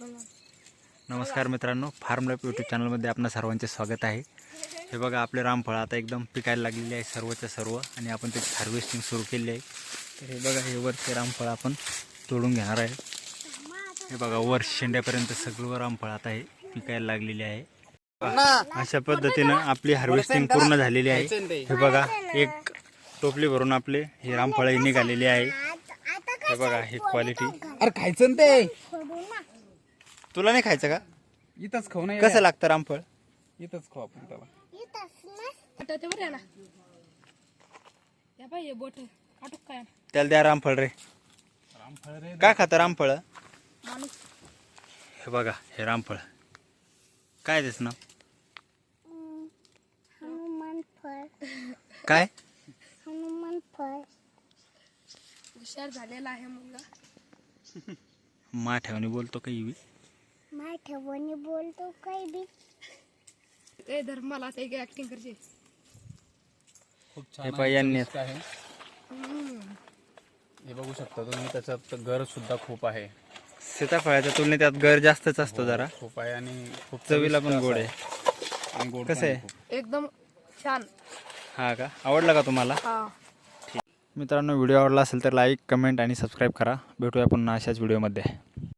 नमस्कार मित्रांनो, form life YouTube चॅनलमध्ये आपणा सर्वांचे स्वागत आहे। हे बघा आपले रामफळ आता एकदम पिकायला लागलेले आहे सर्वच्या सर्व, आणि आपण त्याची हार्वेस्टिंग सुरू केली आहे। तर हे बघा हे वरचे रामफळ आपण तोडून घेणार आहे। हे बघा वर शेंड्यापर्यंत सगळं रामफळ आता हे पिकायला लागलेले आहे। अशा पद्धतीने आपली हार्वेस्टिंग पूर्ण झालेली आहे। हे बघा एक टोपली भरून आपले हे रामफळ निघालेले आहे। हे बघा ही क्वालिटी। अरे खायचं ते तुला नाही खायचं का? इथंच खाऊ ना। कसं लागतं रामफळ? इथंच खाऊ आपण त्याला। त्याला द्या रामफळ रे। रामफळ रे काय खातं रामफळ? हे बघा हे रामफळ काय त्याचं नाव? हनुमान फळ। काय? हनुमान फळ। हुशार झालेला आहे मुलगा। माठ्याने बोलतो काही बी। माठवणी बोलतो काही बी। ए धर्माला ते ऍक्टिंग करते। खूप हे छान पाय यांनी आहे। हे बघू शकता तुम्ही, त्याच्यात गर सुद्धा खूप आहे। सीताफळाच्या तुलनेत त्यात गर जास्तच असतो जरा। खूप आहे आणि खूप चवीला पण गोड आहे। आणि गोड कसं आहे? एकदम छान। हा का? आवडला का तुम्हाला? हा। मित्रांनो व्हिडिओ आवडला असेल तर लाईक, कमेंट आणि सबस्क्राईब करा। भेटूया पुन्हा अशाच व्हिडिओमध्ये।